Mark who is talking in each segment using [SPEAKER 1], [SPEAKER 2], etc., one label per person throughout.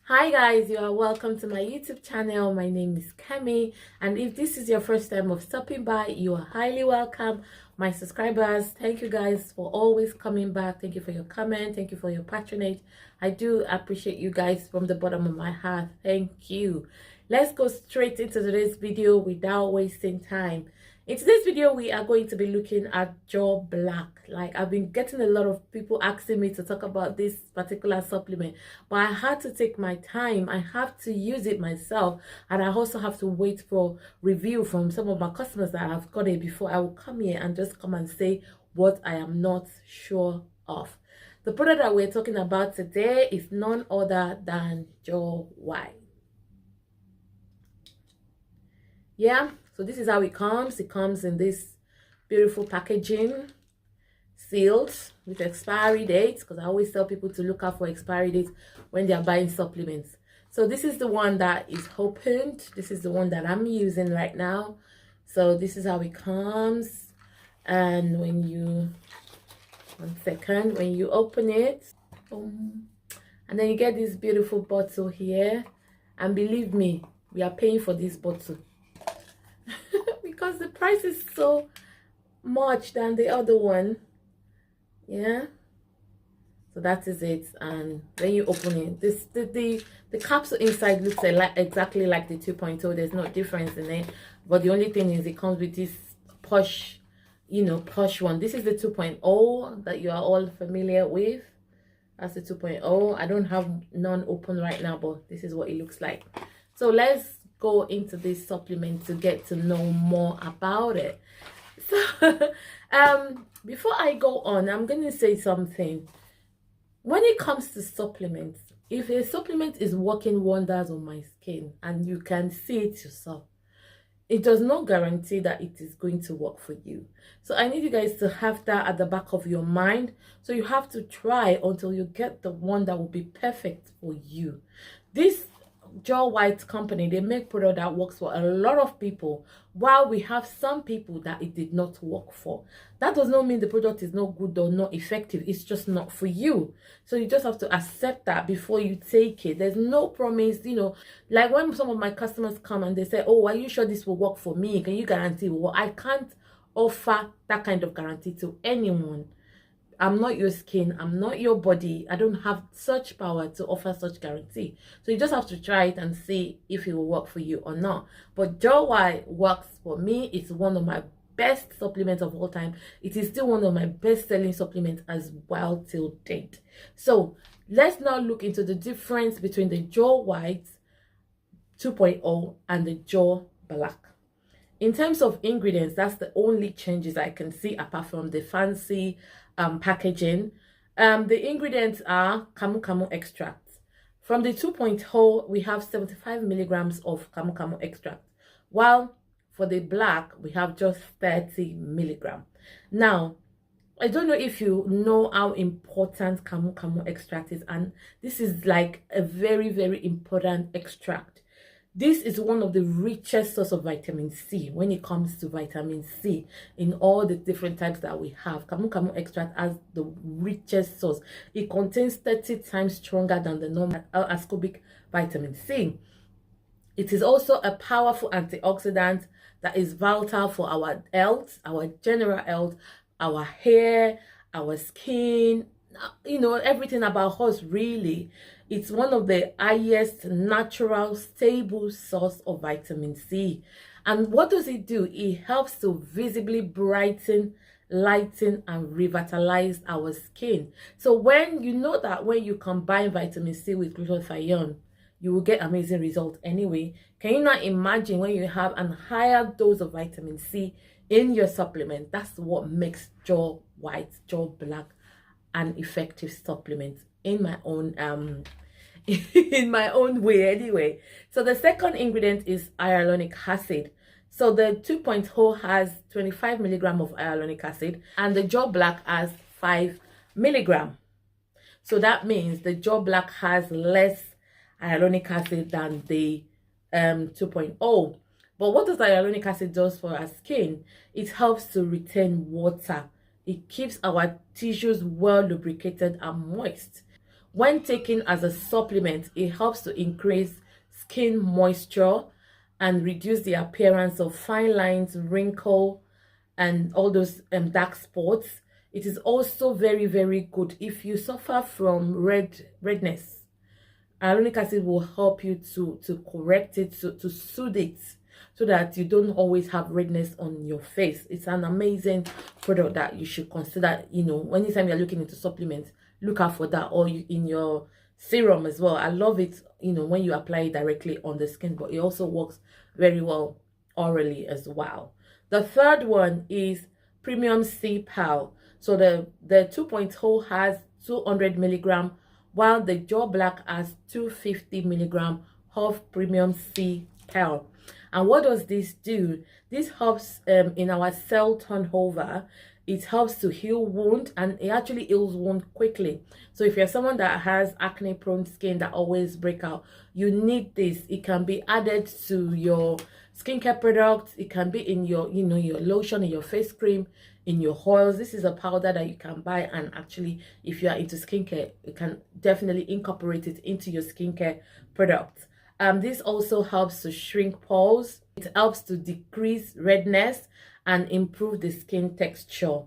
[SPEAKER 1] Hi guys, you are welcome to my YouTube channel. My name is Camu, and if this is your first time of stopping by, you are highly welcome. My subscribers, thank you guys for always coming back. Thank you for your comment, thank you for your patronage. I do appreciate you guys from the bottom of my heart. Thank you. Let's go straight into today's video without wasting time. In today's video, we are going to be looking at Jaw Blck. Like, I've been getting a lot of people asking me to talk about this particular supplement, but I had to take my time. I have to use it myself, and I also have to wait for review from some of my customers that have got it before I will come here and just come and say what I am not sure of. The product that we're talking about today is none other than Jaw White. Yeah, so this is how it comes. It comes in this beautiful packaging, sealed with expiry dates, because I always tell people to look out for expiry dates when they are buying supplements. So this is the one that is opened. This is the one that I'm using right now. So this is how it comes. And when you, when you open it, boom, and then you get this beautiful bottle here. And believe me, we are paying for this bottle. Because the price is so much than the other one. Yeah, so that is it. And when you open it, the capsule inside looks exactly like the 2.0. There's no difference in it, but the only thing is it comes with this posh, posh one. This is the 2.0 that you are all familiar with. That's the 2.0. I don't have none open right now, but this is what it looks like. So let's go into this supplement to get to know more about it. So before I go on, I'm going to say something. When it comes to supplements, if a supplement is working wonders on my skin and you can see it yourself, it does not guarantee that it is going to work for you. So I need you guys to have that at the back of your mind. So you have to try until you get the one that will be perfect for you. This Jaw White company, they make product that works for a lot of people, while we have some people that it did not work for. That does not mean the product is not good or not effective. It's just not for you. So you just have to accept that before you take it. There's no promise, like when some of my customers come and they say, oh, are you sure this will work for me? Can you guarantee it will work? I can't offer that kind of guarantee to anyone. I'm not your skin, I'm not your body. I don't have such power to offer such guarantee. So you just have to try it and see if it will work for you or not. But Jaw White works for me. It's one of my best supplements of all time. It is still one of my best selling supplements as well till date. So let's now look into the difference between the Jaw White 2.0 and the Jaw Blck. In terms of ingredients, that's the only changes I can see apart from the fancy packaging. The ingredients are Camu extract. From the 2.0, we have 75 milligrams of Camu extract, while for the Blck, we have just 30 milligrams. Now, I don't know if you know how important Camu extract is, and this is like a very, very important extract. This is one of the richest source of vitamin C when it comes to vitamin C in all the different types that we have. Camu extract has the richest source. It contains 30 times stronger than the normal ascorbic vitamin C. It is also a powerful antioxidant that is vital for our health, our general health, our hair, our skin, everything about us really. It's one of the highest natural stable source of vitamin C. And what does it do? It helps to visibly brighten, lighten, and revitalize our skin. So when you know that when you combine vitamin C with glutathione, you will get amazing results anyway. Can you not imagine when you have a higher dose of vitamin C in your supplement? That's what makes Jaw White, Jaw Blck an effective supplement in my own in my own way anyway. So the second ingredient is hyaluronic acid. So the 2.0 has 25 milligram of hyaluronic acid, and the Jaw Blck has 5 milligram. So that means the Jaw Blck has less hyaluronic acid than the 2.0. But what does hyaluronic acid do for our skin? It helps to retain water. It keeps our tissues well lubricated and moist. When taken as a supplement, it helps to increase skin moisture and reduce the appearance of fine lines, wrinkle, and all those dark spots. It is also very, very good if you suffer from redness. Hyaluronic acid will help you to correct it, to soothe it, so that you don't always have redness on your face. It's an amazing product that you should consider. You know, anytime you're looking into supplements, look out for that, or in your serum as well. I love it, you know, when you apply it directly on the skin, but it also works very well orally as well. The third one is Premium C Pal. So the 2.0 has 200 milligram, while the Jaw Blck has 250 milligram of Premium C Pal. And what does this do? This helps in our cell turnover. It helps to heal wound, and it actually heals wound quickly. So if you're someone that has acne prone skin that always break out, you need this. It can be added to your skincare products. It can be in your, you know, your lotion, in your face cream, in your oils. This is a powder that you can buy, and actually, if you are into skincare, you can definitely incorporate it into your skincare products. This also helps to shrink pores. It helps to decrease redness and improve the skin texture.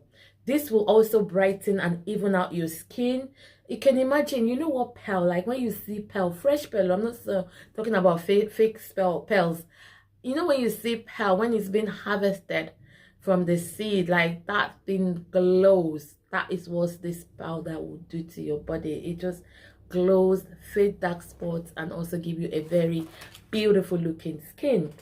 [SPEAKER 1] This will also brighten and even out your skin. You can imagine, you know what pearl, like when you see pearl, fresh pearl, I'm not talking about fake pearls. You know when you see pearl, when it's been harvested from the seed, like that thing glows. That is what this powder will do to your body. It just glows, fade dark spots, and also give you a very beautiful looking skin.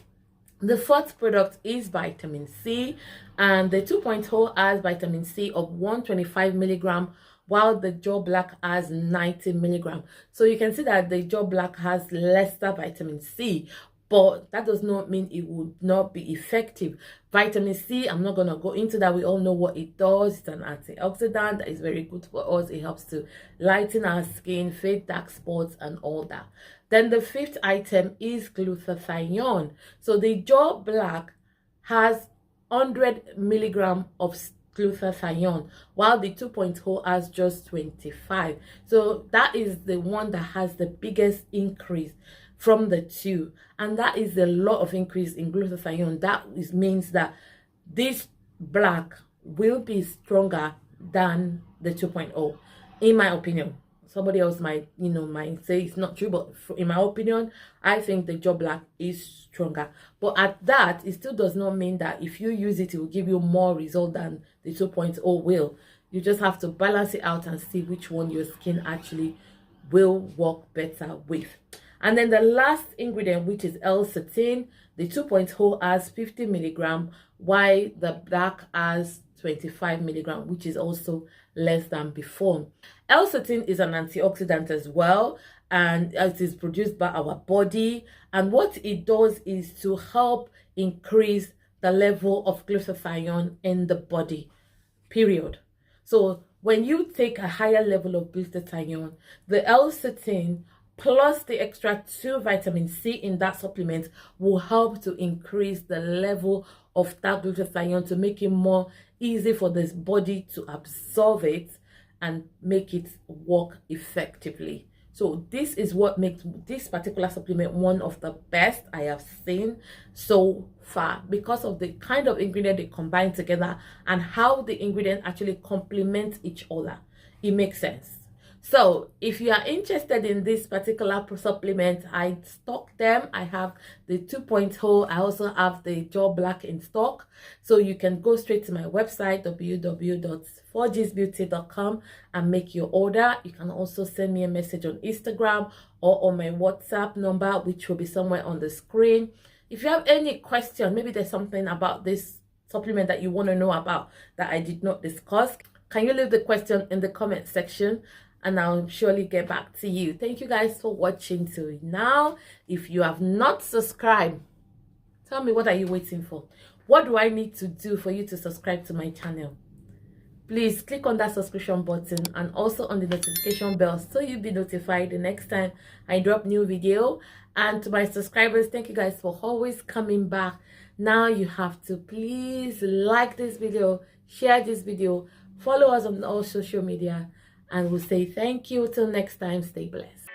[SPEAKER 1] The fourth product is vitamin C, and the 2.0 has vitamin C of 125 milligram, while the Jaw Blck has 90 milligram. So you can see that the Jaw Blck has lesser vitamin C, but that does not mean it would not be effective. Vitamin C, I'm not going to go into that. We all know what it does. It's an antioxidant that is very good for us. It helps to lighten our skin, fade dark spots, and all that. Then the fifth item is glutathione. So the Jaw Blck has 100 milligram of glutathione, while the 2.0 has just 25. So that is the one that has the biggest increase from the two, and that is a lot of increase in glutathione. That means that this black will be stronger than the 2.0, in my opinion. Somebody else might, you know, might say it's not true, but in my opinion, I think the Jaw Blck is stronger. But at that, it still does not mean that if you use it, it will give you more result than the 2.0 will. You just have to balance it out and see which one your skin actually will work better with. And then the last ingredient, which is L-Cysteine, the 2.0 has 50 milligram, while the black has 25 milligram, which is also less than before. L-Cysteine is an antioxidant as well, and it is produced by our body. And what it does is to help increase the level of glutathione in the body, period. So when you take a higher level of glutathione, the L-Cysteine plus the extra 2 vitamin C in that supplement will help to increase the level of that glutathione to make it more easy for this body to absorb it and make it work effectively. So this is what makes this particular supplement one of the best I have seen so far, because of the kind of ingredient they combine together and how the ingredient actually complement each other. It makes sense. So if you are interested in this particular supplement, I stock them. I have the 2.0. I also have the Jaw Blck in stock. So you can go straight to my website, www.fougeesbeauty.com, and make your order. You can also send me a message on Instagram or on my WhatsApp number, which will be somewhere on the screen. If you have any question, maybe there's something about this supplement that you want to know about that I did not discuss, can you leave the question in the comment section? And I'll surely get back to you. Thank you guys for watching till now. If you have not subscribed, tell me, what are you waiting for? What do I need to do for you to subscribe to my channel? Please click on that subscription button and also on the notification bell so you'll be notified the next time I drop new video. And to my subscribers, thank you guys for always coming back. Now you have to please like this video, share this video, Follow us on all social media, and we'll say thank you till next time. Stay blessed.